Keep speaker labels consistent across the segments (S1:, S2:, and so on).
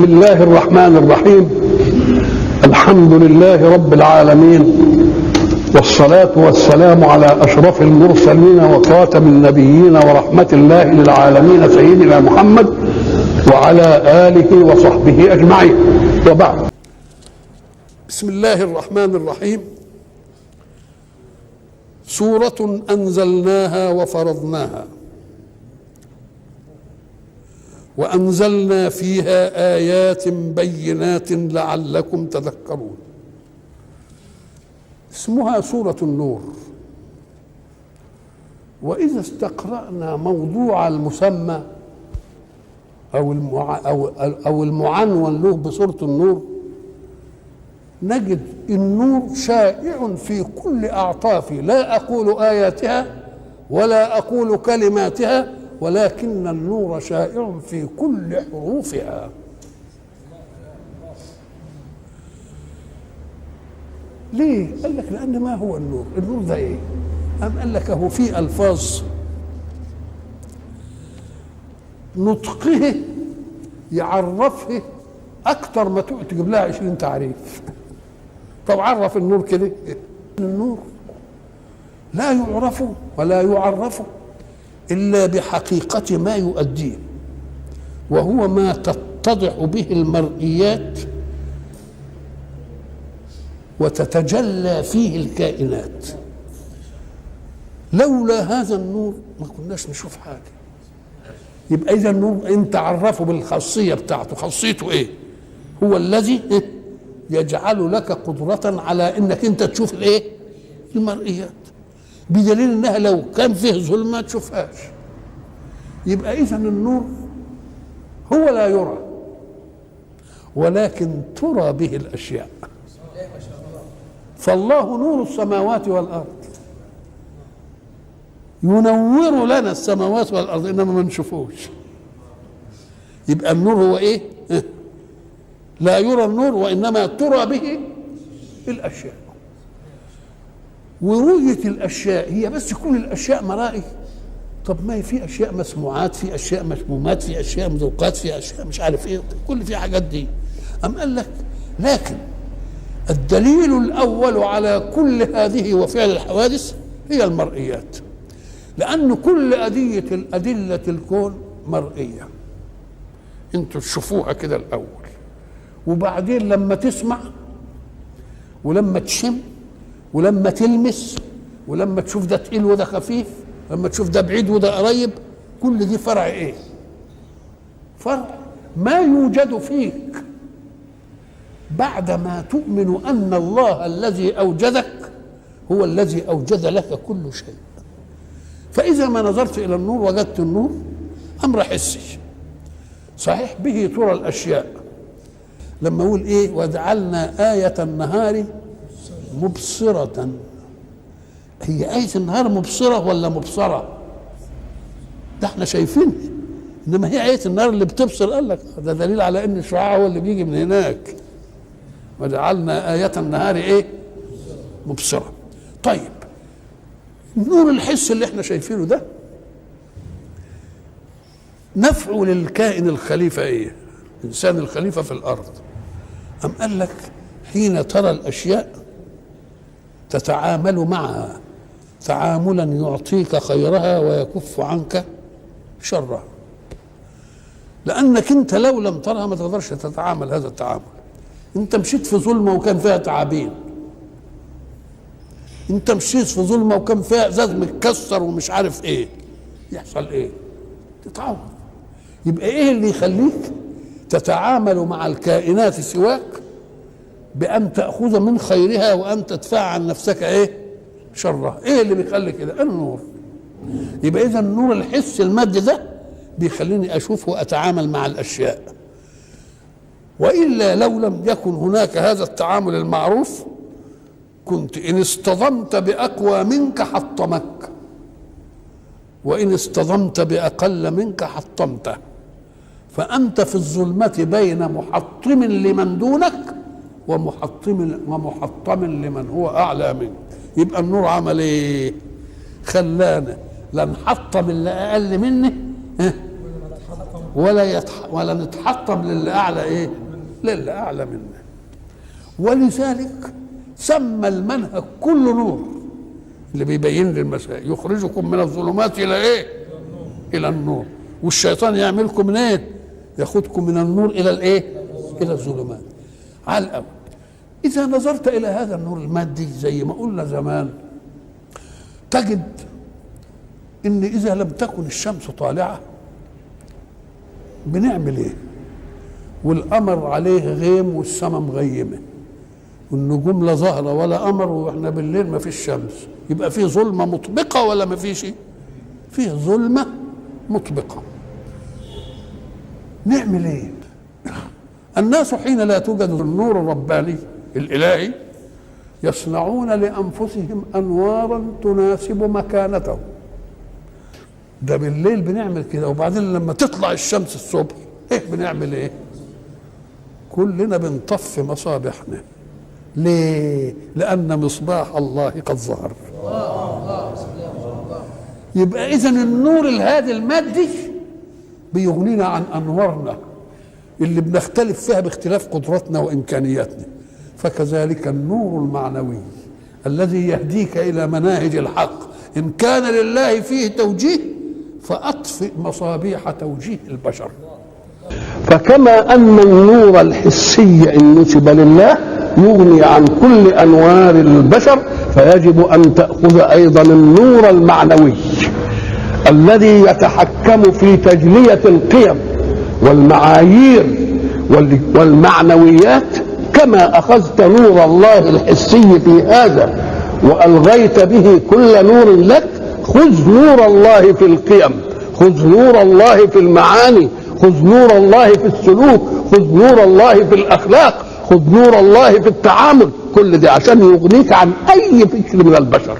S1: بسم الله الرحمن الرحيم. الحمد لله رب العالمين، والصلاة والسلام على أشرف المرسلين وخاتم النبيين ورحمة الله للعالمين سيدنا محمد وعلى آله وصحبه أجمعين، وبعد. بسم الله الرحمن الرحيم. سورة أنزلناها وفرضناها وأنزلنا فيها آيات بينات لعلكم تذكرون. اسمها سورة النور. وإذا استقرأنا موضوع المسمى أو المعنون له بسورة النور، نجد النور شائع في كل أعطاف، لا أقول آياتها ولا أقول كلماتها، ولكن النور شائع في كل حروفها. ليه؟ قال لك لأن ما هو النور؟ النور ده إيه؟ قال لك هو في ألفاظ نطقه يعرفه أكتر ما تجيب لها 20 تعريف. طب عرف النور كده. النور لا يعرف ولا يعرف إلا بحقيقة ما يؤديه، وهو ما تتضح به المرئيات وتتجلى فيه الكائنات. لولا هذا النور ما كناش نشوف حاجة. يبقى إذا النور أنت عرفه بالخاصية بتاعته. خاصيته إيه؟ هو الذي يجعل لك قدرة على إنك أنت تشوف الإيه؟ المرئيات، بدليل إنها لو كان فيه ظلمة ما تشوفهاش. يبقى إذا النور هو لا يرى، ولكن ترى به الأشياء. فالله نور السماوات والأرض، ينور لنا السماوات والأرض إنما ما نشوفوش. يبقى النور هو إيه؟ لا يرى النور، وإنما ترى به الأشياء. ورؤية الأشياء هي بس كل الأشياء مرائي؟ طب ما في أشياء مسموعات، في أشياء مشمومات، في أشياء مذوقات، في أشياء مش عارف إيه، كل في حاجات دي. أم قال لك لكن الدليل الأول على كل هذه وفعل الحوادث هي المرئيات، لأن كل أدلة الكون مرئية. أنتوا تشوفوها كده الأول، وبعدين لما تسمع ولما تشم ولما تلمس ولما تشوف ده تقيل وده خفيف، لما تشوف ده بعيد وده قريب، كل دي فرع ايه؟ فرع ما يوجد فيك بعدما تؤمن ان الله الذي اوجدك هو الذي اوجد لك كل شيء. فاذا ما نظرت الى النور وجدت النور امر حسي صحيح، به ترى الاشياء. لما اقول ايه؟ وجعلنا آية النهار مبصرة. هي آية النهار مبصرة ولا مبصرة؟ ده احنا شايفين، انما هي آية النهار اللي بتبصر. قال لك ده دليل على ان الشعاع هو اللي بيجي من هناك. وجعلنا آية النهار ايه؟ مبصرة. طيب النور الحس اللي احنا شايفينه ده نفعه للكائن الخليفة ايه؟ الانسان الخليفة في الارض. أم قال لك حين ترى الاشياء تتعامل معها تعاملا يعطيك خيرها ويكف عنك شرها، لانك انت لو لم ترها ما تقدرش تتعامل هذا التعامل. انت مشيت في ظلمه وكان فيها تعابين، انت مشيت في ظلمه وكان فيها ازاز متكسر ومش عارف ايه، يحصل ايه؟ تتعود. يبقى ايه اللي يخليك تتعامل مع الكائنات سواك بأن تأخذ من خيرها وأن تدفع عن نفسك إيه؟ شرها. إيه اللي بيخلي كده؟ النور. يبقى إذا النور الحس المادي ده بيخليني أشوف وأتعامل مع الأشياء، وإلا لو لم يكن هناك هذا التعامل المعروف كنت إن اصطدمت بأقوى منك حطمك، وإن اصطدمت بأقل منك حطمته. فأنت في الظلمة بين محطم لمن دونك ومحطم لمن هو أعلى منك. يبقى النور عمل إيه؟ خلانا لا نحطم اللي أقل مني ولا نتحطم للي اعلى ايه؟ للي اعلى منا. ولذلك سمى المنهج كله نور، اللي بيبين لي المسائل، يخرجكم من الظلمات الى ايه؟ الى النور. والشيطان يعملكم من ايه؟ ياخذكم من النور الى الايه؟ الى الظلمات. على الاول اذا نظرت الى هذا النور المادي زي ما قلنا زمان، تجد ان اذا لم تكن الشمس طالعه بنعمل ايه؟ والقمر عليه غيم والسماء مغيمه والنجوم لا ظاهره ولا قمر، واحنا بالليل ما فيش شمس، يبقى في ظلمه مطبقه ولا ما فيش؟ فيه ظلمه مطبقه. نعمل ايه؟ الناس حين لا توجد النور الرباني الالهي يصنعون لانفسهم انوارا تناسب مكانتهم. ده بالليل بنعمل كده، وبعدين لما تطلع الشمس الصبح ايه بنعمل ايه؟ كلنا بنطفي مصابيحنا. ليه؟ لان مصباح الله قد ظهر. يبقى اذا النور الهادي المادي بيغنينا عن انوارنا اللي بنختلف فيها باختلاف قدراتنا وامكانياتنا. فكذلك النور المعنوي الذي يهديك الى مناهج الحق، ان كان لله فيه توجيه فاطفئ مصابيح توجيه البشر. فكما ان النور الحسي ان نسب لله يغني عن كل انوار البشر، فيجب ان تاخذ ايضا النور المعنوي الذي يتحكم في تجليه القيم والمعايير والمعنويات. كما اخذت نور الله الحسي في هذا والغيت به كل نور لك، خذ نور الله في القيم، خذ نور الله في المعاني، خذ نور الله في السلوك، خذ نور الله في الاخلاق، خذ نور الله في التعامل. كل ده عشان يغنيك عن اي فكر من البشر.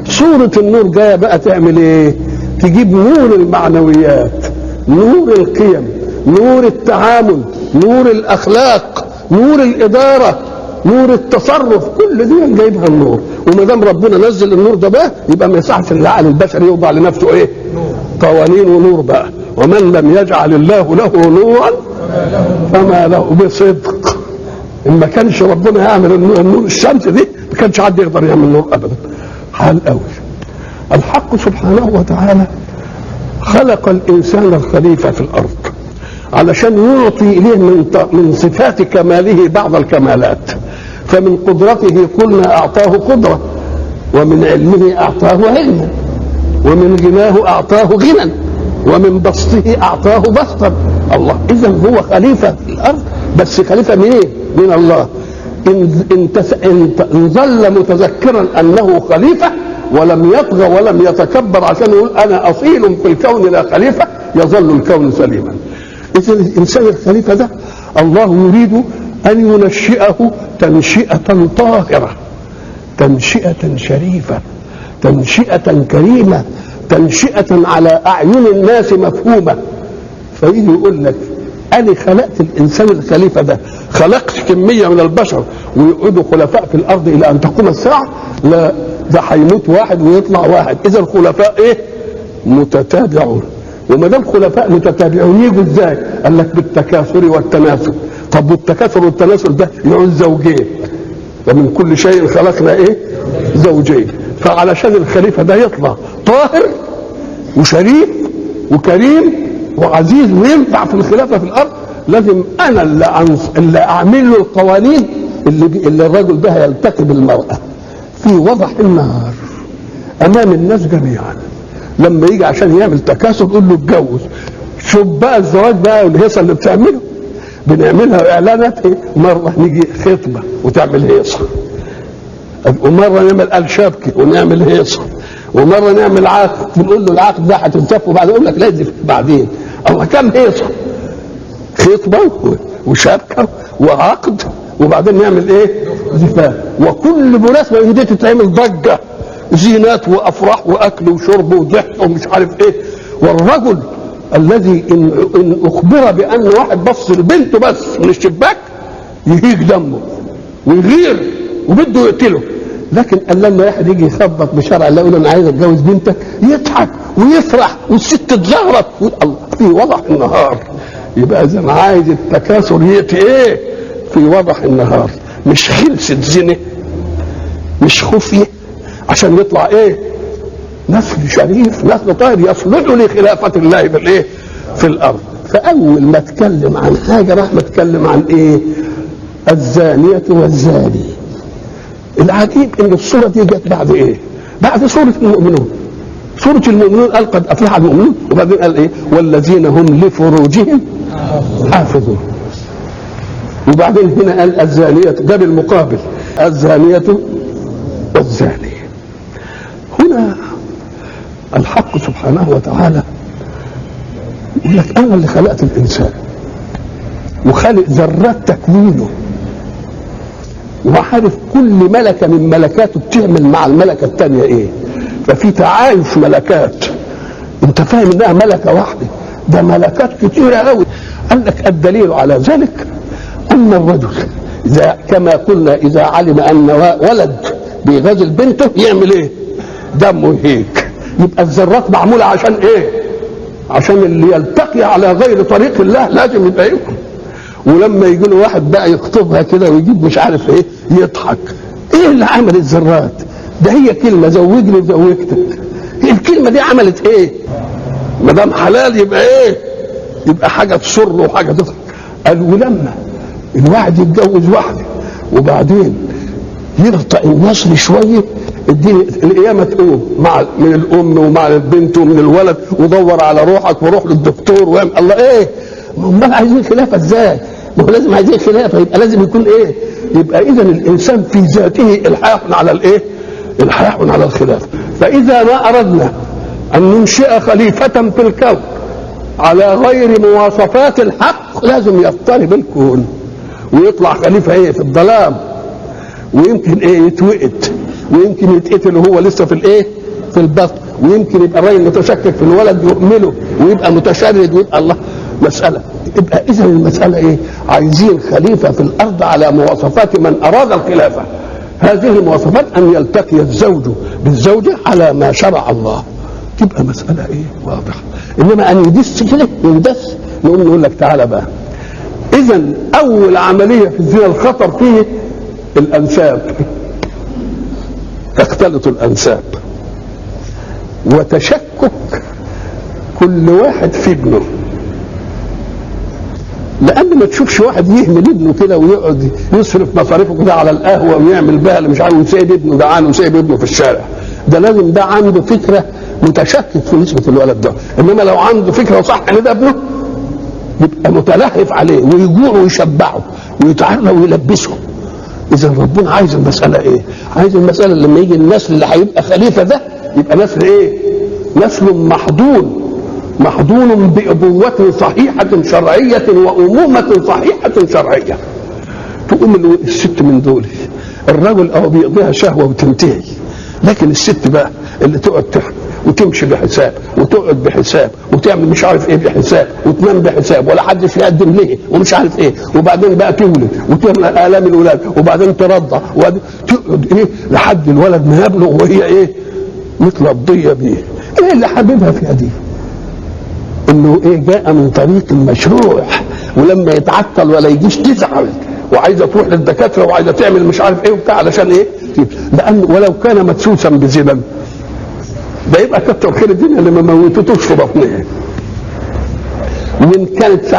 S1: صورة النور جايه بقى تعمل ايه؟ تجيب نور المعنويات، نور القيم، نور التعامل، نور الاخلاق، نور الاداره، نور التصرف. كل دي جايبها النور. وما دام ربنا نزل النور ده بقى يبقى ما يصحش العقل البشري يوضع لنفسه ايه؟ قوانين ونور بقى. ومن لم يجعل الله له نورا فما له بصدق. ان ما كانش ربنا يعمل النور الشمس دي ما كانش حد يقدر يعمل نور ابدا. حال قوي. الحق سبحانه وتعالى خلق الانسان الخليفه في الارض علشان يعطي اليه من صفات كماله بعض الكمالات. فمن قدرته قلنا اعطاه قدره، ومن علمه اعطاه علما، ومن غناه اعطاه غنى، ومن بسطه اعطاه بسطا. الله اذا هو خليفه في الارض، بس خليفه منين؟ من الله. ان ظل متذكرا انه خليفه ولم يطغى ولم يتكبر عشان يقول انا اصيل في الكون لا خليفه، يظل الكون سليما. اذا الانسان الخليفه ده الله يريد ان ينشئه تنشئه طاهره، تنشئه شريفه، تنشئه كريمه، تنشئه على اعين الناس مفهومه. فيجي يقول لك انا خلقت الانسان الخليفه ده، خلقت كميه من البشر ويقعدوا خلفاء في الارض الى ان تقوم الساعه؟ لا، ده هيموت واحد ويطلع واحد. اذا الخلفاء ايه؟ متتابعون. وما دام خلفاء متتابعون يجوا ازاي؟ قال لك بالتكاثر والتناسل. طب والتكاثر والتناسل ده يعوز زوجين، ومن كل شيء خلقنا ايه؟ زوجين. فعلشان الخليفه ده يطلع طاهر وشريف وكريم وعزيز وينفع في الخلافه في الارض، لازم انا اللي اعمل له القوانين اللي الرجل ده يلتقي بالمراه في وضح النهار امام الناس جميعا. لما يجي عشان يعمل تكاثر يقول له اتجوز. شوف بقى الزواج بقى والهيصه اللي بتعمله، بنعملها اعلانات. مره نيجي خطبه وتعمل هيصه، ومره نعمل قال شبكه ونعمل هيصه، ومره نعمل عقد بنقول له العقد ده هتنسفه بعد، يقول لك لا دي بعدين. او كم هيصه؟ خطبه وشبكه وعقد، وبعدين نعمل ايه؟ زفاف. وكل مناسبه دي تتعمل ضجه، زينات وافراح واكل وشرب وضحك ومش عارف ايه. والرجل الذي ان اخبر بان واحد بص لبنته بس من الشباك يهيج دمه ويغير وبده يقتله. لكن قال لما واحد يجي يخبط بشرع الله يقول انا عايز اتجوز بنتك، يضحك ويفرح والست تزغرط في وضح النهار. يبقى اذا عايز التكاثر ياتي ايه؟ في وضح النهار، مش خلصت زنه، مش خفيه، عشان يطلع ايه؟ نسل شريف، نسل طاهر يصلح لخلافه الله بالايه؟ في الارض. فاول ما اتكلم عن حاجه راح اتكلم عن ايه؟ الزانيه والزاني. العجيب ان الصوره دي جت بعد ايه؟ بعد سوره المؤمنون. سوره المؤمنون قال قد افلح المؤمنون، وبعدين قال ايه؟ والذين هم لفروجهم حافظون. وبعدين هنا قال الزانيه، ده بالمقابل الزانيه والزاني. هنا الحق سبحانه وتعالى يقول لك انا اللي خلقت الانسان وخلق ذرات تكوينه، وعارف كل ملكه من ملكاته بتعمل مع الملكه الثانيه ايه. ففي تعايش ملكات، انت فاهم انها ملكه واحده، ده ملكات كتيره قوي. قال لك الدليل على ذلك ان الرجل اذا كما قلنا اذا علم ان ولد بيغازل بنته يعمل ايه؟ دمه هيك. يبقى الذرات معموله عشان ايه؟ عشان اللي يلتقي على غير طريق الله لازم يبقى يكون. ولما يجي له واحد بقى يخطبها كده ويجيب مش عارف ايه يضحك. ايه اللي عمل الذرات؟ ده هي كلمه زوجني زوجتك. الكلمه دي عملت ايه؟ ما دام حلال يبقى ايه؟ يبقى حاجه تسر وحاجه تضحك. قال ولما الواحد يتجوز واحده وبعدين يغطى النسل شويه، القيامه تقوم من الام ومع البنت ومن الولد، ودور على روحك وروح للدكتور واعمل الله ايه؟ امال عايزين خلافه ازاي؟ ما هو لازم عايزين خلافه، يبقى لازم يكون ايه؟ يبقى اذا الانسان في ذاته الحاح على الايه؟ الحاح على الخلافه. فاذا ما اردنا ان ننشئ خليفه في الكون على غير مواصفات الحق لازم يضطرب الكون ويطلع خليفه ايه؟ في الظلام، ويمكن ايه؟ يتوقد، ويمكن يتقتل وهو لسه في الايه؟ في البطن، ويمكن يبقى الراجل متشكك في الولد يؤمله ويبقى متشرد ويبقى الله مساله. يبقى اذا المساله ايه؟ عايزين خليفه في الارض على مواصفات من اراد الخلافه. هذه المواصفات ان يلتقي الزوج بالزوجه على ما شرع الله. تبقى مساله ايه؟ واضحه. انما ان يدس كده يندس نقول لك تعالى بقى. اذا اول عمليه في الزنا الخطر فيه الانساب، تختلط الانساب وتشكك كل واحد في ابنه. لان ما تشوفش واحد يهمل ابنه كده ويقعد يصرف مصاريفه كده على القهوه ويعمل بها اللي مش عارف وسايب ابنه جعان وسايب ابنه في الشارع. ده لازم ده عنده فكره متشكك في نسبه الولد ده. انما لو عنده فكره صح ان ده ابنه يبقى متلهف عليه ويجوع ويشبعه ويتعرى ويلبسه. اذا ربنا عايز المساله ايه؟ عايز المساله لما يجي النسل اللي هيبقى خليفه ده يبقى نسل ايه؟ نسل محضون بأبوة صحيحة شرعية وأمومة صحيحة شرعية. تقوم الست من دول الرجل بيقضيها شهوة وتنتهي، لكن الست بقى اللي تقعد وتمشي بحساب وتقعد بحساب وتعمل مش عارف ايه بحساب وتنام بحساب ولا حدش يقدم ليه ومش عارف ايه، وبعدين بقى تولد وتعمل آلام الولاد وبعدين ترضع وتقعد ايه لحد الولد ما يبلغ وهي ايه؟ مترضية بيه. ايه اللي حبيبها فيها دي؟ انه ايه؟ جاء من طريق مشروع، ولما يتعطل ولا يجيش تزعل وعايزه تروح للدكاتره وعايزه تعمل مش عارف ايه وبتاع علشان ايه؟ لان ولو كان مدسوسا بزنا ده يبقى كتر خير الدنيا اللي ما موتتوش في بطنها. وان كانت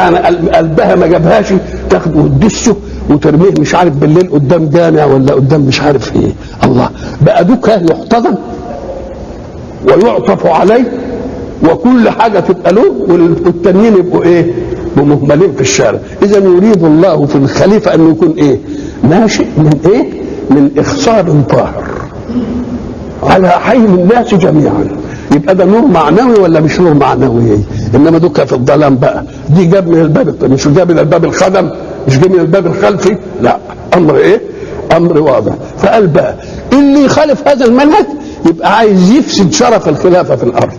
S1: قلبها ما جابهاش تاخده وتدسه وترميه مش عارف بالليل قدام جامع ولا قدام مش عارف ايه. الله بقى دوكا يحتضن ويعطف عليه وكل حاجه تبقى له والتانيين يبقوا ايه؟ مهملين في الشارع. اذا يريد الله في الخليفه انه يكون ايه؟ ناشئ من ايه؟ من اخصاب طاهر على حي الناس جميعا. يبقى ده نور معنوي ولا مش نور معنوي؟ انما دوكا في الظلام بقى دي جاب من الباب، مش جاب من الباب الخدم، مش جاب من الباب الخلفي، لا امر ايه؟ امر واضح. فقال بقى اللي يخالف هذا المنهج يبقى عايز يفسد شرف الخلافه في الارض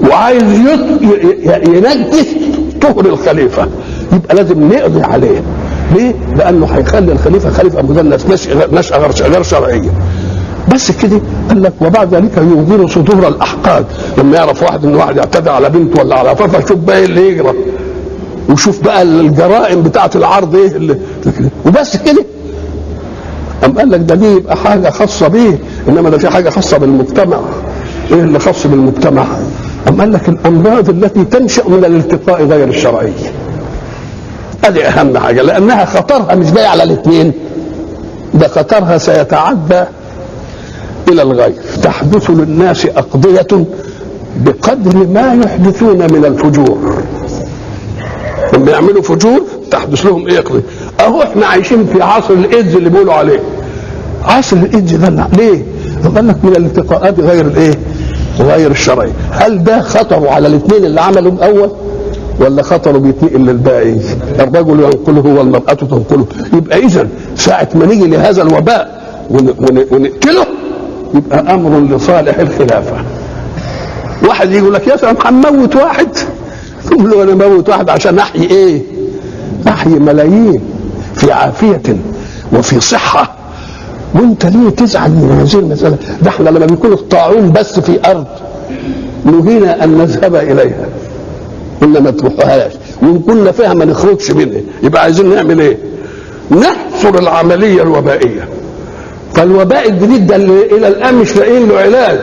S1: وعايز ينجس طهر الخليفه، يبقى لازم نقضي عليه. ليه؟ لانه هيخلي الخليفه خليفه مدنس نشأة غير شرعيه. بس كده قال لك وبعد ذلك ينظر صدور الاحقاد. لما يعرف واحد ان واحد يعتدى على بنته ولا على طفل شوف بقى اللي يجرى وشوف بقى الجرائم بتاعه العرض ايه وبس كده. أم قال لك ده دي يبقى حاجه خاصه بيه، انما ده في حاجه خاصه بالمجتمع. ايه اللي خاص بالمجتمع؟ أم قال لك الامراض التي تنشا من الالتقاء غير الشرعي، هذه اهم حاجه، لانها خطرها مش جاي على الاثنين، ده خطرها سيتعدى الى الغير. تحدث للناس اقضيه بقدر ما يحدثون من الفجور. لما يعملوا فجور تحدث لهم ايه قضيه. اهو احنا عايشين في عصر الايدز اللي بيقولوا عليه. عصر الايدز ده ليه؟ قال لك من الالتقاءات غير الايه؟ غير الشرعي. هل ده خطره على الاثنين اللي عملوا الاول ولا خطره بيتنقل للباقي؟ الرجل ينقله والمراه تنقله. يبقى اذا ساعه ما نيجي لهذا الوباء ونقتله يبقى امر لصالح الخلافه. واحد يقول لك يا سلام هنموت واحد، تقول له انا موت واحد عشان احيي ايه؟ احيي ملايين في عافيه وفي صحه، وانت ليه تزعل من هذه المساله؟ ده احنا لما بيكون الطاعون بس في ارض نهينا ان نذهب اليها، قلنا ما تروحوهاش، وان كنا فيها ما نخرجش منها. يبقى عايزين نعمل ايه؟ نحصر العمليه الوبائيه. فالوباء الجديد ده اللي الى الان مش لاقيين له علاج،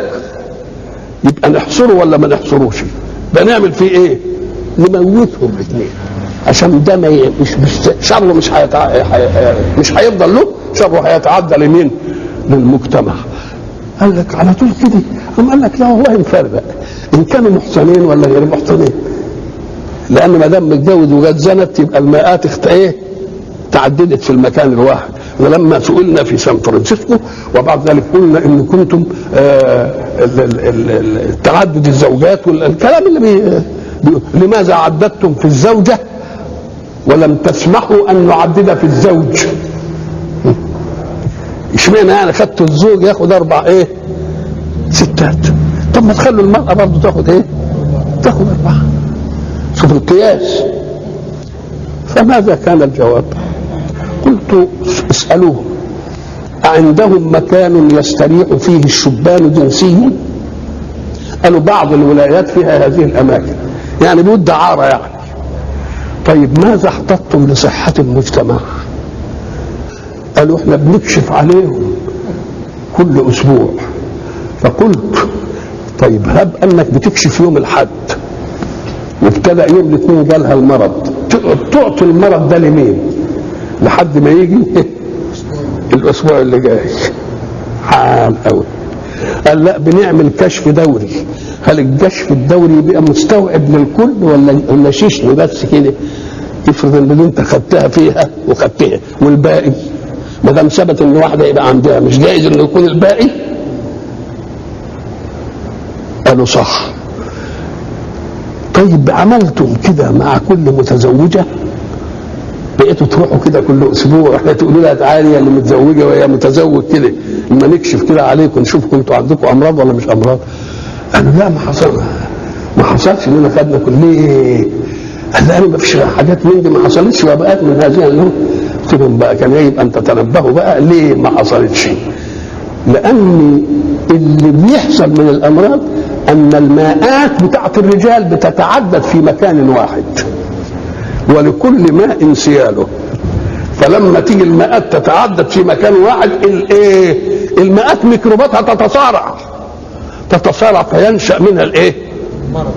S1: يبقى نحصره ولا ما نحصروش؟ ده نعمل فيه ايه؟ نموتهم الاثنين، عشان ده مش شره مش هيفضل له، شره هيتعدى لمين؟ للمجتمع. قال لك على طول كده. قال لك لا والله نفرق ان كانوا محسنين ولا غير محسنين، لان ما دام متجوز وجت زنت يبقى المئات تعددت في المكان الواحد. ولما سئلنا في سان فرانسيسكو وبعد ذلك قلنا ان كنتم تعدد الزوجات والكلام اللي لماذا عددتم في الزوجه ولم تسمحوا ان نعدد في الزوج؟ اشمعنى يعني خدتوا الزوج ياخد 4 ستات؟ طب ما تخلوا المرأة برضه تاخد تاخد 4. شوف القياس. فماذا كان الجواب؟ قلت اسألوهم أعندهم مكان يستريح فيه الشبان جنسيا؟ قالوا بعض الولايات فيها هذه الأماكن، يعني بود دعارة يعني. طيب ماذا احتطتم لصحة المجتمع؟ قالوا احنا بنكشف عليهم كل أسبوع. فقلت طيب هب أنك بتكشف يوم الحد وابتدأ يوم الاثنين جالها المرض، تعطي المرض ده لمين؟ لحد ما يجي الاسبوع اللي جاي. حال قوي. قال لا بنعمل كشف دوري. هل الكشف الدوري بيبقى مستوعب للكل ولا شيشني بس كده؟ افرض ان انت خدتها فيها وخدتها والباقي ما دام ثبت ان واحده يبقى عندها، مش جائز انه يكون الباقي؟ قالوا صح. طيب عملتم كده مع كل متزوجه؟ بقيتوا تروحوا كده كل اسبوع احنا تقولوا لها تعالي يا اللي متزوجه ويا متزوج كده اما نكشف كده عليكم نشوفكم انتوا عندكم امراض ولا مش امراض؟ قالوا لا ما حصلش اننا خدنا كليه. قال لا ما فيش حاجات من دي ما حصلتش وبقات من هذه النوع. قلت لهم بقى كان يجب ان تتنبهوا بقى ليه ما حصلتش. لان اللي بيحصل من الامراض ان الماءات بتاعت الرجال بتتعدد في مكان واحد ولكل ماء سياله. فلما تيجي الماءات تتعدد في مكان واحد الماءات ميكروباتها تتصارع فينشا منها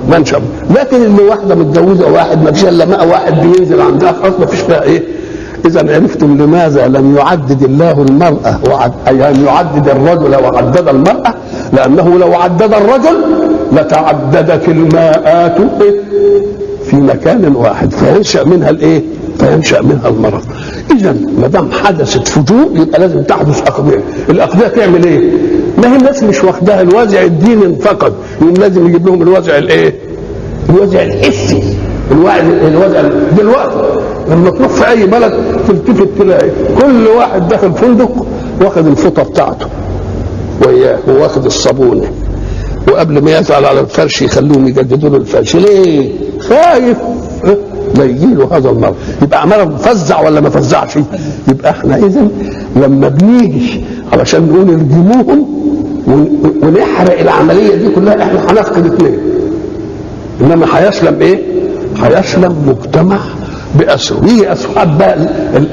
S1: منشا. لكن اللي واحده متجوزه واحد ما فيش الا ماء واحد بينزل عندها خلاص ما فيش فيها اذا عرفتم لماذا لم يعدد الله المراه لم يعدد الرجل وعدد المراه؟ لانه لو عدد الرجل لتعددت الماءات في مكان واحد فينشأ منها فينشأ منها المرض. إذا ما دام حدثت فجور يبقى لازم تحدث أقضية. الأقضية تعمل إيه؟ ما هي الناس مش واخداها الوازع الديني انفقد، يوم لازم يجيب لهم الوازع الوازع الحسي. الوازع دلوقتي لما تروح في أي بلد تلتفت تلاقي كل واحد داخل فندق واخد الفوطة بتاعته وياه وواخد الصابونة، وقبل ما يزعل على الفرش يخلوهم يجددوا له الفرش. ليه؟ خايف لا يجي له هذا المرض. يبقى مرض فزع ولا ما فزعش؟ يبقى احنا اذا لما بنيجي علشان نقول ارجموهم ونحرق العمليه دي كلها احنا هنفقد 2. انما هيسلم هيسلم مجتمع بأسره. يجي أصحاب بقى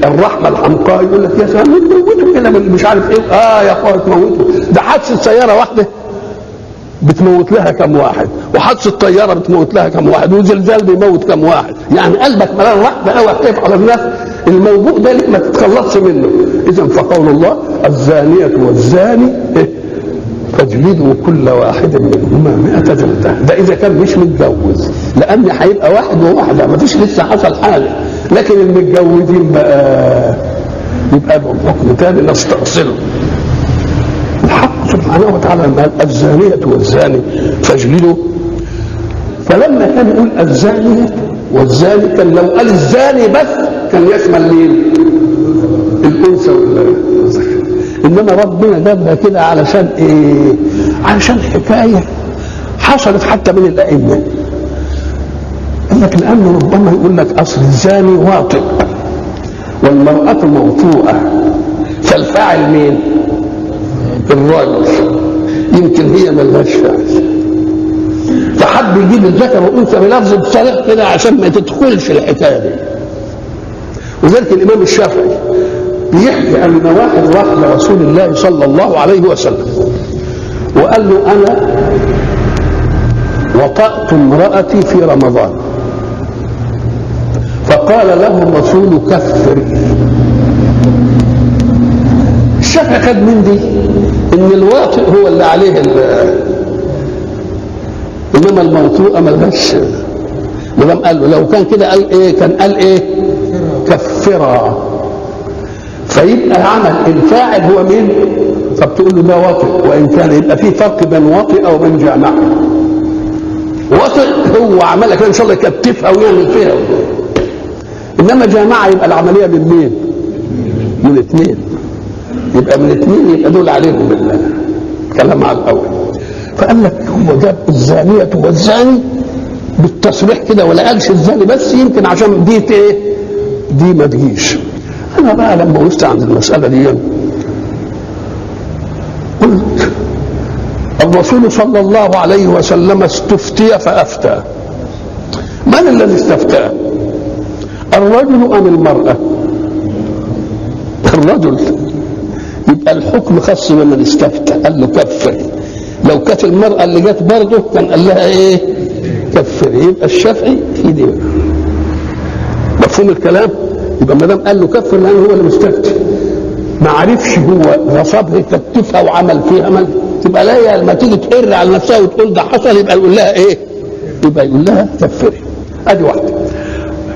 S1: الرحمة الحمقاء يقول لك يا سلام تموتوا كده مش عارف إيه. يا أخويا تموتوا، ده حادثة سيارة واحدة بتموت لها كم واحد، وحادثة طيارة بتموت لها كم واحد، وزلزال بيموت كم واحد. يعني قلبك ملان رحمة قوي هتقف على الناس، الموضوع ده ليه ما تتخلصش منه. إذا فقول الله الزانية والزاني فاجلدوا كل واحد منهما 100 جلدة. ده إذا كان مش متجوز، لأن هيبقى واحد وواحدة ما فيش لسه حصل حاجة. لكن المتجوزين بقى يبقى لهم حكم تاني نستأصله. الحق سبحانه وتعالى قال الزانية والزاني فاجلدوا. فلما كان يقول الزانية والزاني كان لو قال الزاني بس كان يشمل مين؟ الأنثى والذكر. إنما ربنا جابها كده علشان إيه؟ علشان حكاية حصلت حتى من الأئمة. قال لك لأنه ربما يقول لك أصل الزاني واطئ والمرأة موطوءة، فالفاعل مين؟ الرجل. يمكن هي ملهاش فاعل، فحب يجيب الذكر والأنثى بلفظ صريح كده عشان ما تدخلش الحكاية دي. وذلك الإمام الشافعي بيحكي أن واحد راح لرسول الله صلى الله عليه وسلم وقال له أنا وطأت امرأتي في رمضان، فقال له الرسول كفر. الشافعي خد من دي إن الواطئ هو اللي عليه إنما الموطوءة ملهاش. مدام قال له لو كان كده قال إيه؟ كان قال إيه؟ كفرا. فيبقى عمل الفاعل هو مين؟ فبتقول له ده واطئ، وان كان يبقى في فرق بين واطئ وبين جامع. واطئ هو عملها كده ان شاء الله يكتفها ويعمل فيها، انما جامعه يبقى العمليه من مين؟ من اثنين. يبقى من اثنين يبقى دول عليهم الكلام على الاول. فقال لك هو جاب الزانيه والزاني بالتصريح كده ولا قالش الزاني بس، يمكن عشان دي ايه؟ دي ما تجيش. أنا بقى لما وقفت عند المسألة دي قلت الرسول صلى الله عليه وسلم استفتي فأفتى. من الذي استفتى؟ الرجل أم المرأة؟ الرجل. يبقى الحكم خاص بمن استفتى، قال له كفر. لو كانت المرأة اللي جت برضه كان قال لها إيه؟ كفر. يبقى الشافعي في دي. مفهوم الكلام؟ يبقى ما دام قال له كفر لانه هو اللي مستفتي، ما عرفش هو غصبها كتفها وعمل فيها مال، تبقى لا لما تيجي تقر على نفسها وتقول ده حصل يبقى يقول لها ايه؟ يبقى يقول لها كفري. ادي واحده.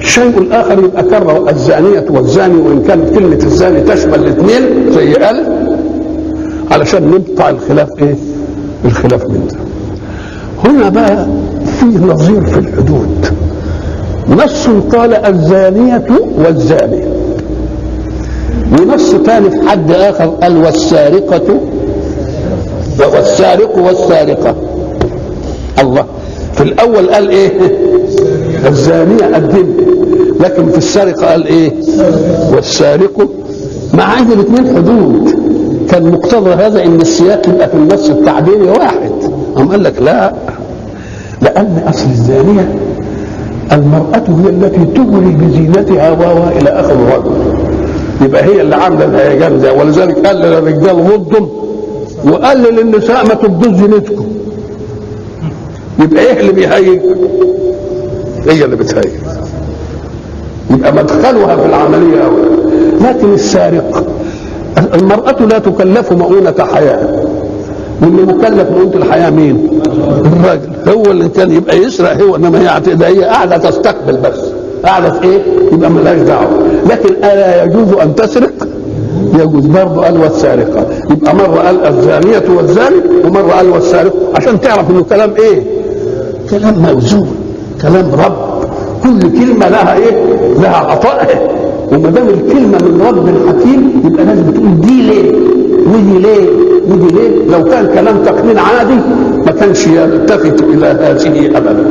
S1: الشيء الاخر يبقى كرر الزانيه والزاني، وان كانت كلمه الزاني تشمل الاثنين زي قال علشان نقطع الخلاف ايه؟ الخلاف من ده. هنا بقى في نظير في الحدود. نص قال الزانية والزاني، ونص ثاني في حد آخر قال والسارقة والسارق والسارقة. الله، في الأول قال إيه؟ الزانية الدين، لكن في السارقة قال إيه؟ والسارق. مع أن الاثنين حدود، كان مقتضى هذا إن السياق يبقى في النص التعبيري واحد. أم قال لك لا، لأن أصل الزانية المرأة هي التي تغري بزينتها إلى آخر الرجل، يبقى هي اللي عاملة الهيجان ده. ولذلك قال للرجال غضوا وقال للنساء ما تبدوا زينتكم. يبقى ايه اللي بيهيج؟ هي اللي بتهيج، يبقى مدخلها في العملية أولا. لكن السارق المرأة لا تكلف مؤونة حياة، واللي مكلف مؤونة الحياة مين؟ الراجل. هو اللي كان يبقى يسرق هو، انما هي قاعده تستقبل بس، قاعده في ايه؟ يبقى مالهاش دعوه. لكن الا يجوز ان تسرق؟ يجوز برضه. قال والسارقه، يبقى مره قال الزانيه والزاني ومره قال والسارق، عشان تعرف انه كلام ايه؟ كلام موزون، كلام رب. كل كلمه لها ايه؟ لها عطائها. وما دام الكلمه من رب حكيم يبقى لازم تقول دي ليه؟ ودي ليه؟ ودي ليه؟ لو كان كلام تقنين عادي ما كانش يلتفت الى هذه ابدا.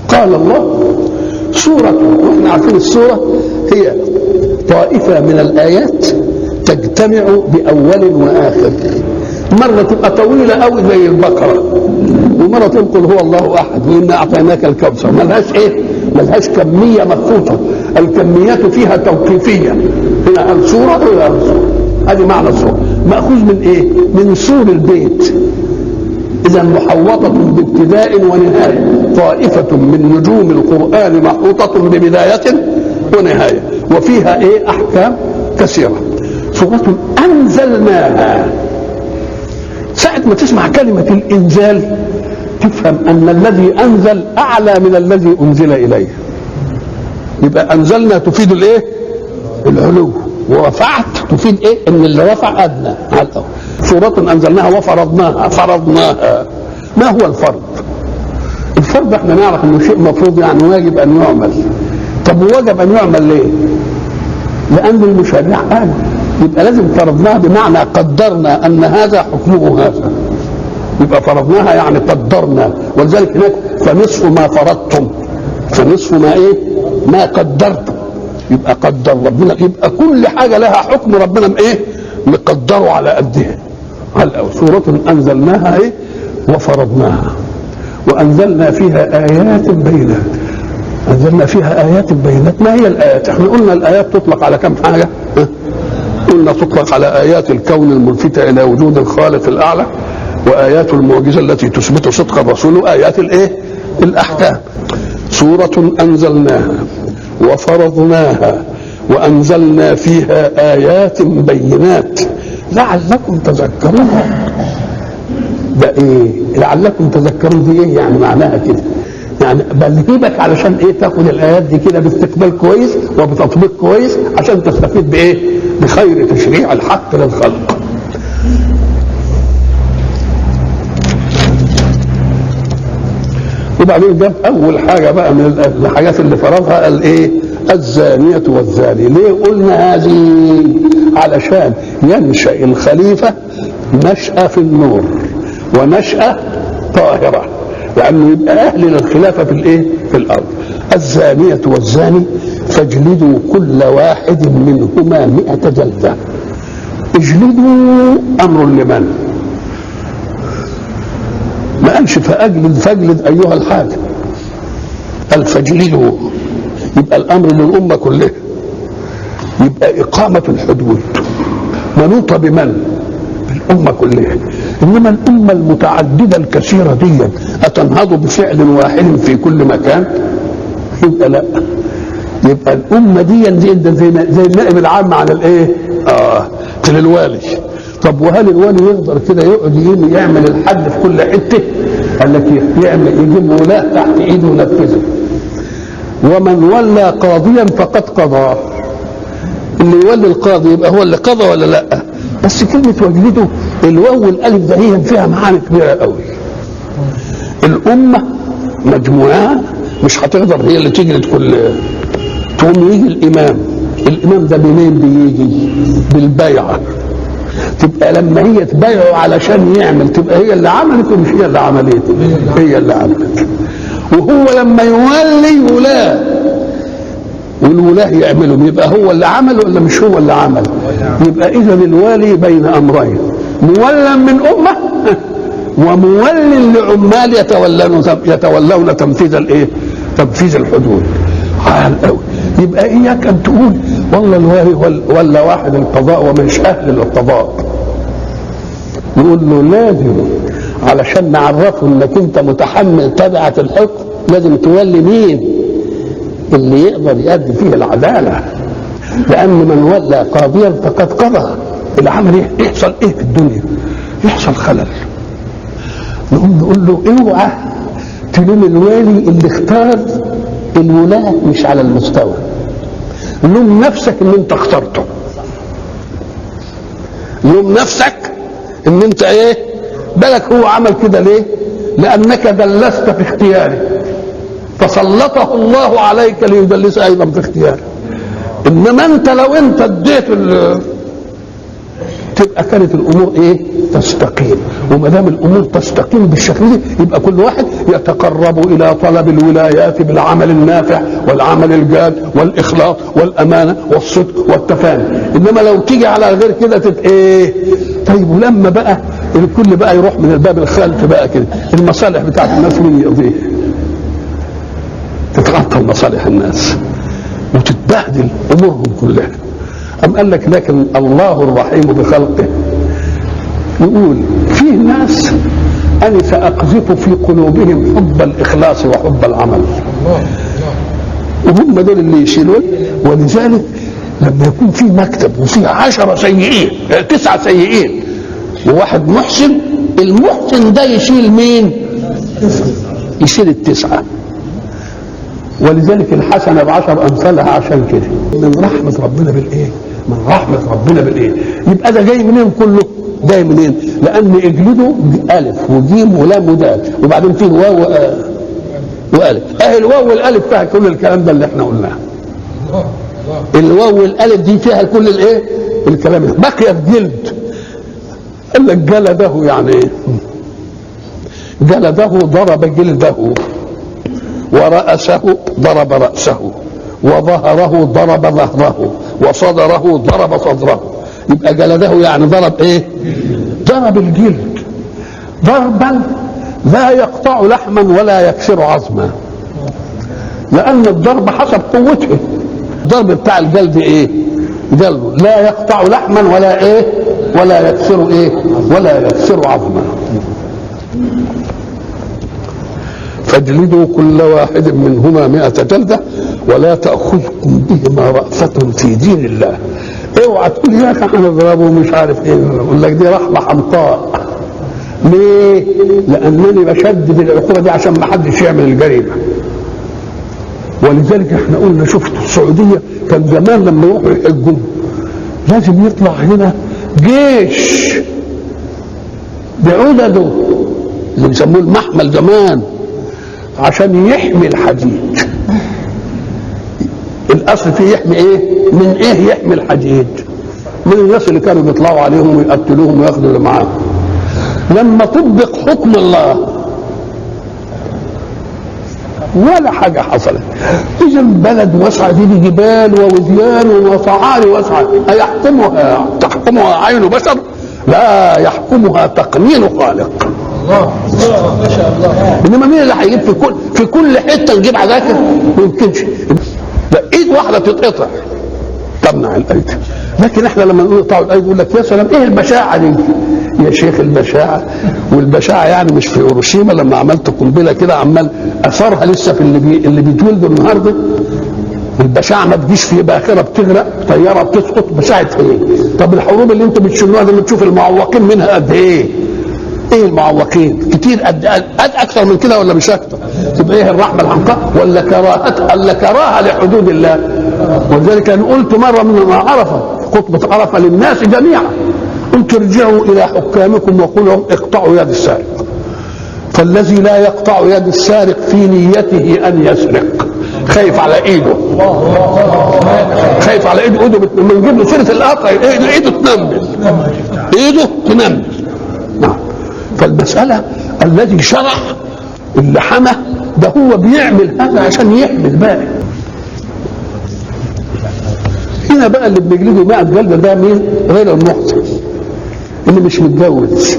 S1: قال الله سورة، واحنا عارفين السورة هي طائفة من الآيات تجتمع بأول وآخر. مرة تبقى طويلة أوي زي البقرة، ومره تقول هو الله احد وانا اعطيناك الكوثر. ملهاش كميه مخصوصه، الكميات فيها توقيفيه. هنا قال سوره ولا قال سوره، هذه معنى السوره. ماخوذ من ايه؟ من سور البيت. اذا محوطه بابتداء ونهايه، طائفه من نجوم القران محوطه ببدايه ونهايه، وفيها ايه؟ احكام كثيره. سوره انزلناها. ساعة ما تسمع كلمة الإنزال تفهم أن الذي أنزل أعلى من الذي أنزل إليه. يبقى أنزلنا تفيد الإيه؟ العلو، ورفعت تفيد إيه؟ إن اللي رفع أدنى على الأول. سورة أنزلناها وفرضناها. فرضناها، ما هو الفرض؟ الفرض احنا نعرف إنه شيء مفروض، يعني واجب أن يعمل. طب وواجب أن يعمل ليه؟ لأن المشرع قال. يبقى لازم فرضناها بمعنى قدرنا ان هذا حكمه هذا. يبقى فرضناها يعني قدرنا، ولذلك هناك فنصف ما فرضتم، فنصف ما ايه؟ ما قدرتم. يبقى قدر ربنا، يبقى كل حاجه لها حكم ربنا ايه؟ مقدره على قدها. سورة انزلناها ايه؟ وفرضناها وانزلنا فيها ايات بينات. انزلنا فيها ايات بينات. ما هي الايات؟ احنا قلنا الايات تطلق على كم حاجه؟ قلنا تطلق على آيات الكون الملفتة إلى وجود الخالق الأعلى، وآيات المعجزة التي تثبت صدق الرسول، وآيات الإيه؟ الأحكام. سورة أنزلناها وفرضناها وأنزلنا فيها آيات بينات لعلكم تذكرون. ده إيه؟ لعلكم تذكرون دي إيه؟ يعني معناها كده، يعني بلغيبك علشان ايه؟ تاخد الايات دي كده باستقبال كويس وبتطبيق كويس عشان تستفيد بايه؟ بخير تشريع الحق للخلق. وبعدين جاب اول حاجه بقى من الحاجات اللي فرضها قال ايه؟ الزانيه والزاني. ليه قلنا هذه؟ علشان ينشا الخليفه نشأة في النور ونشأة طاهره، لأنه يبقى أهل للخلافة في الإيه؟ في الأرض. الزانية والزاني فاجلدوا كل واحد منهما 100 جلدة. اجلدوا أمر لمن؟ ما قالش فاجلد أيها الحاكم، قال فاجلدوا. يبقى الأمر للأمة كلها، يبقى إقامة الحدود منوطة بمن؟ الأمة كلها. إنما الأمة المتعددة الكثيرة دي أتنهض بفعل واحد في كل مكان؟ يبقى لا. يبقى الأمة دي زي النائب العام على الإيه؟ للوالي. طب وهل الوالي يقدر كده يقعد يعمل الحد في كل حتة؟ قال لك يجيب ولاة تحت إيده وينفذه. ومن ولى قاضيا فقد قضى. اللي يولي القاضي يبقى هو اللي قضى ولا لا؟ بس كلمة واجلده الواو والالف ده هي فيها معاني كبيرة قوي. الأمة مجموعة مش هتقدر هي اللي تجلد كل. تقوم يجي الإمام ده منين بيجي؟ بالبيعة. تبقى لما هي تبايعه علشان يعمل تبقى هي اللي عملت ومش هي اللي عملت، هي اللي عملت. وهو لما يولي ولاة والولاه يعملهم يبقى هو اللي عمل ولا مش هو اللي عمل؟ يبقى اذا الوالي بين امرين، مولى من امه ومول لعمال يتولون تنفيذ الايه؟ تنفيذ الحدود. قوي. يبقى اياك ان تقول والله الوالي ولا واحد القضاء ومش اهل للقضاء. نقول له لازم علشان نعرفه انك انت متحمل تبعة الحكم لازم تولي مين؟ اللي يقدر يؤدي فيه العدالة. لأن من ولى قاضيا فقد قضى. العمل يحصل ايه في الدنيا؟ يحصل خلل. نقوم نقول له اوعى تلوم الوالي اللي اختار الولاة مش على المستوى. لوم نفسك ان انت اخترته. لوم نفسك ان انت ايه؟ بالك هو عمل كده ليه؟ لأنك دلست في اختياره فسلطه الله عليك ليدلس ايضا في اختياره. انما انت لو انت اديت تبقى كانت الامور ايه؟ تستقيم. وما دام الامور تستقيم بالشكل ده يبقى كل واحد يتقرب الى طلب الولايات بالعمل النافع والعمل الجاد والاخلاص والامانه والصدق والتفاني. انما لو تيجي على غير كده تبقى ايه؟ طيب ولما بقى الكل بقى يروح من الباب الخلف بقى كده، المصالح بتاعت الناس مين يقضيها؟ تتعطل مصالح الناس وتتبهدل امورهم كلها. أم قال لك لكن الله الرحيم بخلقه يقول فيه ناس أنا سأقذف في قلوبهم حب الإخلاص وحب العمل، وهم دول اللي يشيلون. ولذلك لما يكون في مكتب وفيه 10 سيئين 9 سيئين وواحد محسن، المحسن ده يشيل مين؟ يشيل ال9. ولذلك الحسنة ب10 أمثالها. عشان كده من رحمة ربنا بالإيه؟ من رحمة ربنا بالإيه؟ يبقى ده جاي منين كله؟ جاي منين؟ لأن اجلده ألف وجيم ولام ودال، وبعدين فيه واو وألف. الواو والألف فيها كل الكلام ده اللي احنا قلناه. الواو والألف دي فيها كل الإيه؟ الكلام ده. بقي الجلد، قال لك جلده يعني إيه؟ جلده ضرب جلده، ورأسه ضرب رأسه، وظهره ضرب ظهره، وصدره ضرب صدره. يبقى جلده يعني ضرب ايه؟ ضرب الجلد ضربا لا يقطع لحما ولا يكسر عظما، لأن الضرب حسب قوته. الضرب بتاع الجلد ايه؟ جلده لا يقطع لحما ولا ايه؟ ولا يكسر ايه؟ ولا يكسر عظما. فاجلدوا كل واحد منهما 100 جلدة ولا تأخذكم بهما رأفة في دين الله. اوعى تقول يا اخي هنضربه مش عارف ايه، يقول لك دي رحمة حمقاء. ليه؟ لأنني بشدد العقوبة دي عشان ما حدش يعمل الجريمة. ولذلك احنا قلنا شفت السعودية كان زمان لما يروحوا يحجوا لازم يطلع هنا جيش بعدده اللي بيسموه المحمل زمان عشان يحمي الحديد. الاصل فيه يحمي ايه؟ من ايه يحمي الحديد؟ من الناس اللي كانوا بيطلعوا عليهم ويقتلوهم وياخدوا اللي معاهم. لما طبق حكم الله ولا حاجة حصلت. إذا بلد واسعة دي جبال ووديان وصعاري واسعة، تحكمها عين بشر؟ لا، يحكمها تقنين خالق. الله ما شاء الله. انما مين اللي هيجيب في كل حته نجيب عساكر؟ ما يمكنش. ده ايد واحده تتقطع تمنع الايدي. لكن احنا لما نقول اقطعوا الايدي يقول لك يا سلام ايه البشاعه دي؟ يا شيخ البشاعه، والبشاعه يعني مش في هيروشيما لما عملت قنبله كده عمال اثرها لسه في اللي بيتولدوا النهارده. البشاعه ما تجيش في باخره بتغرق، طياره بتسقط، بشاعه ايه؟ طب الحروب اللي انتوا بتشنوها دي بتشوف المعوقين منها قد ايه؟ ايه المعوقين؟ كتير قد اكثر من كده ولا مش اكثر؟ تبقى ايه الرحمه الحمقاء ولا كراهه لحدود الله؟ ولذلك انا قلت مره من عرفه، خطبه عرفه للناس جميعا، قلت ارجعوا الى حكامكم وقولوا لهم اقطعوا يد السارق. فالذي لا يقطع يد السارق في نيته ان يسرق، خايف على ايده، خايف على ايده لما نجيب له سيره القطع ايده تنمل، ايده تنمل. نعم. فالمسألة الذي شرع اللي حمى ده هو بيعمل هذا عشان يحمي الباقي. هنا بقى اللي بنجلده 100 جلدة ده مين؟ غير المحسن اللي مش متجوز.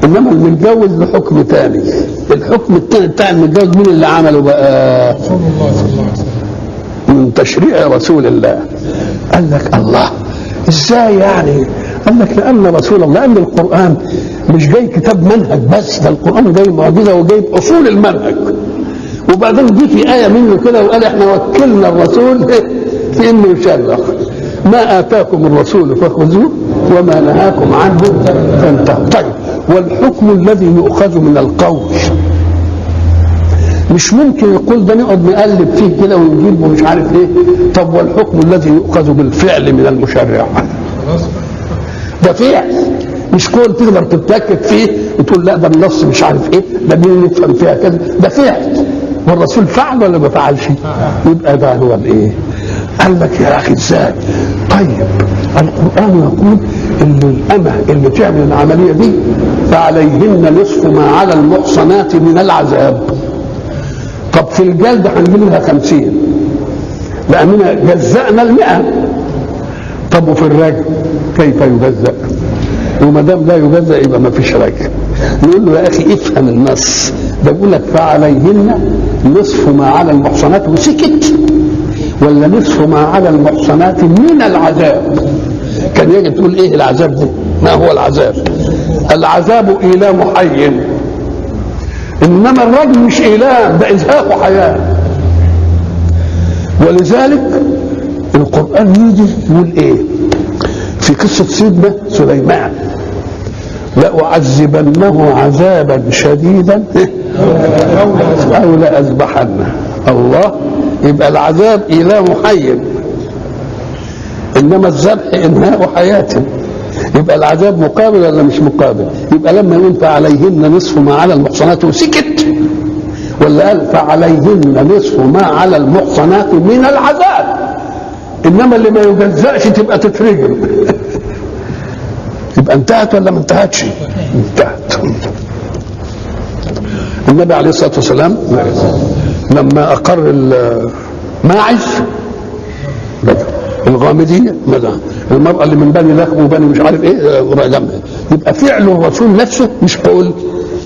S1: انما المتجوز له حكم تاني. الحكم التاني بتاع المتجوز مين اللي عمله بقى؟ رسول الله صلى الله عليه وسلم، من تشريع رسول الله. قال لك الله ازاي يعني؟ قال لك لأن رسول الله، لأن القرآن مش جاي كتاب منهج بس، ده القرآن جاي معجزة وجايب أصول المنهج. وبعدين جه في آية منه كده وقال احنا وكلنا الرسول في إنه يشرع. ما آتاكم الرسول فخذوه وما نهاكم عنه فانتهوا. طيب، والحكم الذي يؤخذ من القول مش ممكن يقول ده نقعد نقلب فيه كده ونجيبه مش عارف ايه. طب والحكم الذي يؤخذ بالفعل من المشرع؟ ده فعل، مش كون تقدر تتلكك فيه وتقول لا ده النص مش عارف ايه، ده مين نفهم فيها كذا. ده فعل، والرسول فعل ولا ما فعلش؟ يبقى ده هو الايه؟ قال لك يا اخي ازاي؟ طيب القران يقول ان الامه اللي تعمل العمليه دي فعليهن نصف ما على المحصنات من العذاب. طب في الجلد هنجيب لها 50، لاننا جزأنا 100. طب وفي الرجم كيف يجزأ؟ وما دام لا يجزأ يبقى ما فيش رجع. نقول له يا اخي افهم النص ده، بيقول لك فعليهن نصف ما على المحصنات وسكت، ولا نصف ما على المحصنات من العذاب؟ كان يجب تقول ايه العذاب ده؟ ما هو العذاب؟ العذاب إيلام حي، انما الرجل مش إيلام، ده ازهاق حياه. ولذلك القرآن يجي يقول ايه في قصة سيدنا سليمان؟ لأعذبنه عذابا شديدا أو لأذبحنه. الله، يبقى العذاب إيلام حي، إنما الذبح إنهاء حياة. يبقى العذاب مقابل ولا مش مقابل؟ يبقى لما يقول فعليهن نصف ما على المحصنات وسكت، ولا قال فعليهن نصف ما على المحصنات من العذاب؟ انما اللي ما يجزأش تبقى تترجم. يبقى انتهت ولا ما انتهتش؟ انتهت. النبي عليه الصلاه والسلام لما اقر الماعز الغامديه، المراه اللي من بني لخم وبني مش عارف ايه رجمها، يبقى فعل الرسول نفسه مش قول،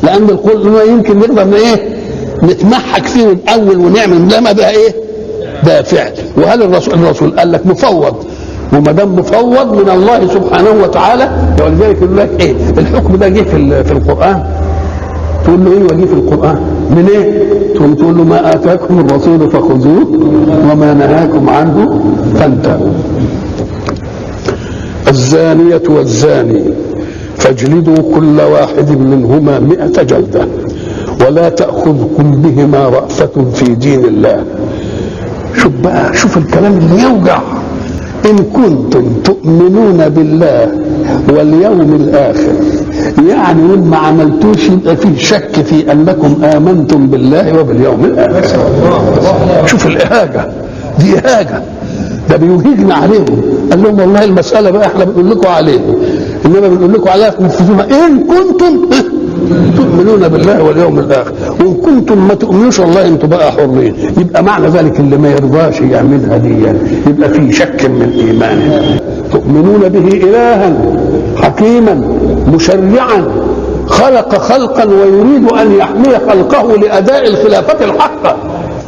S1: لان القول يمكن نقدر ايه نتمحك فيه ونأول ونعمل، لما ده ايه ده فعل. وهل الرسول قال لك مفوض، وما دام مفوض من الله سبحانه وتعالى، ولذلك يقول لك ايه الحكم ده جه في القرآن، تقول له ايه وجه في القرآن من ايه؟ تقول له ما آتاكم الرسول فخذوه وما نهاكم عنه فانتهوا. الزانية والزاني فاجلدوا كل واحد منهما 100 جلدة ولا تأخذكم بهما رأفة في دين الله. شوف بقى، شوف الكلام اللي يوجع. إن كنتم تؤمنون بالله واليوم الآخر، يعني وما عملتوش يبقى فيه شك في أنكم آمنتم بالله وباليوم الآخر. شوف الإهاجة دي، إهاجة ده بيوهجنا عليهم. قال لهم والله المسألة بقى احنا بنقول لكم عليهم، إنما بنقول لكم عليها تنفذوها إن كنتم تؤمنون بالله واليوم الآخر، وإن كنتم ما تؤمنوش والله انتم بقى حرين. يبقى معنى ذلك اللي ما يرضاش يعملها دي يبقى في شك من إيمانه. تؤمنون به إلها حكيما مشرعا خلق خلقا ويريد أن يحمي خلقه لأداء الخلافة الحقة،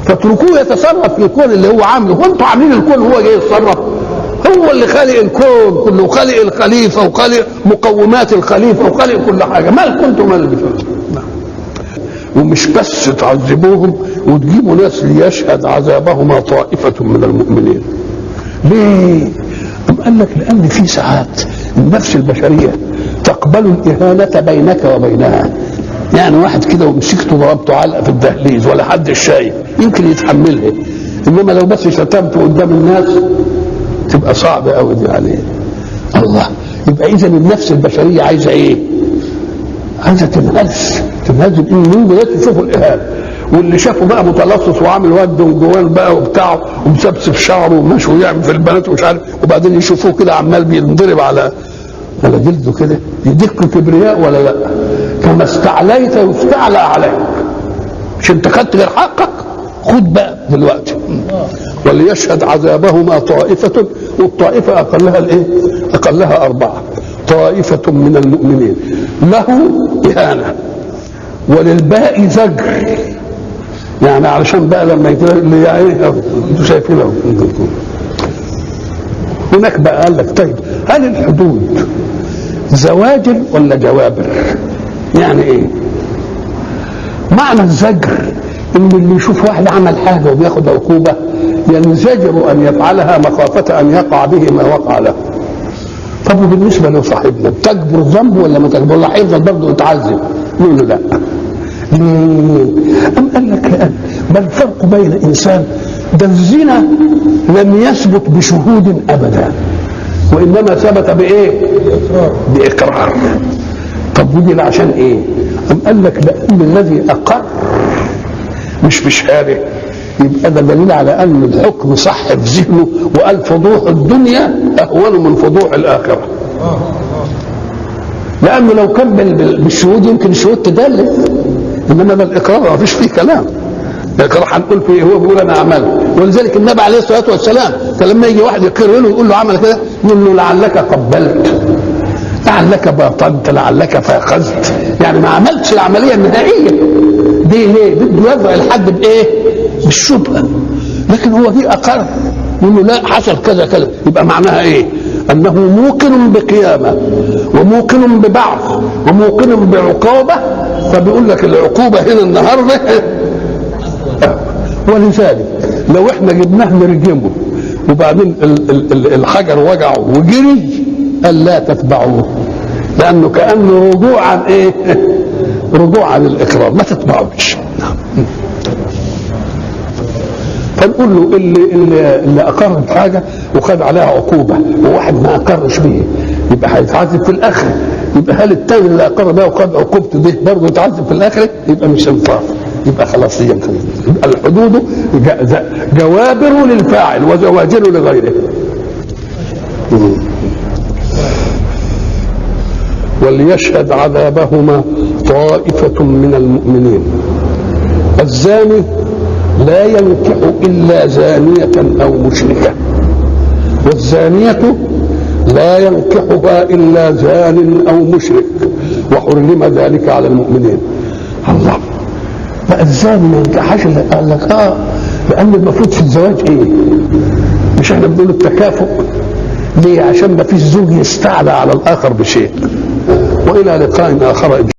S1: فاتركوه يتصرف في الكون اللي هو عامله، وانتم عاملين الكون هو جاي يتصرف. هو اللي خالق الكون كله، وخالق الخليفه وخالق مقومات الخليفه وخالق كل حاجه. ما كنتم مال ومش بس تعذبوهم وتجيبوا ناس ليشهد عذابهما طائفه من المؤمنين. ليه؟ قال لك لان في ساعات النفس البشريه تقبل الاهانه بينك وبينها. يعني واحد كده ومسكته ضربته علقه في الدهليز ولا حد شايف يمكن يتحملها، انما لو بس شتمته قدام الناس تبقى صعبه قوي دي عليه. الله، يبقى اذا النفس البشريه عايزه ايه؟ عايزه تنهز ان الناس يشوفوا الاهانه، واللي شافه بقى متلصص وعامل ود وجوان بقى وبتاعه ومسبسب شعره وماشي ويعمل في البنات ومش عارف، وبعدين يشوفوه كده عمال بينضرب على جلده كده، يديك كبرياء ولا لا؟ كما استعليت يستعلى عليك، مش انت خدت غير حقك؟ خد بقى دلوقتي. وليشهد عذابهما طائفة، والطائفة أقلها الإيه؟ أقلها 4، طائفة من المؤمنين له إهانة وللباقي زجر، يعني علشان بقى لما اللي يعني انتوا شايفينه. هناك بقى قال لك طيب هل الحدود زواجر ولا جوابر؟ يعني ايه؟ معنى الزجر ان اللي يشوف واحد عمل حاجه وبياخد عقوبه ينزجر ان يفعلها مخافه ان يقع به ما وقع له. طب وبالنسبه لصاحبنا تكبر الذنب ولا ما تكبر؟ الله هيفضل برضه يتعذب. نقول له لا. ليه؟ أم قال لك لأن ما الفرق بين انسان ده الزنا لم يثبت بشهود ابدا، وانما ثبت بايه؟ باقرار. طب ودي عشان ايه؟ أم قال لك لان الذي اقر مش بشهاده، يبقى ده دليل على ان الحكم صح في ذهنه، وقال فضوح الدنيا اهون من فضوح الاخره. لانه لو كان بالشهود يمكن الشهود تدلل، انما بالاقرار ما فيش فيه كلام. الاقرار هنقول فيه هو بيقول انا عملت. ولذلك النبي عليه الصلاه والسلام كان لما يجي واحد يقر له يقول له عمل كده، يقول له لعلك قبلت، لعلك باطلت لعلك فاخذت، يعني ما عملتش العمليه النهائيه دي. ليه؟ بده يضع الحد بايه؟ بالشبهه. لكن هو دي اقر يقول له لا حصل كذا كذا، يبقى معناها ايه؟ انه موقن بقيامه وموقن ببعث وموقن بعقوبه، فبيقول لك العقوبه هنا النهارده. ولذلك لو احنا جبناه نرجمه وبعدين الحجر وجعه وجري قال لا تتبعوه، لانه كانه رجوع عن ايه؟ رجوع عن الاقرار، ما تتبعوش. فنقول له اللي اقر بحاجه وخد عليها عقوبه وواحد ما اقرش به يبقى هيتعذب في الاخره. يبقى هل التاني اللي اقر بها وخد عقوبته به برضه يتعذب في الاخره؟ يبقى مش انصاف، يبقى خلاص هي يبقى الحدود جوابر للفاعل وزواجر لغيره. وليشهد عذابهما طائفة من المؤمنين. الزاني لا ينكح إلا زانية أو مشركة، والزانية لا ينكحها إلا زان أو مشرك، وحرم ذلك على المؤمنين. الله، بقى الزاني ما ينكحش؟ قال لك لأن المفروض في الزواج إيه؟ مش احنا بنقول التكافؤ؟ ليه؟ عشان ما فيش زوج يستعلى على الآخر بشيء. وإلى لقاء آخر.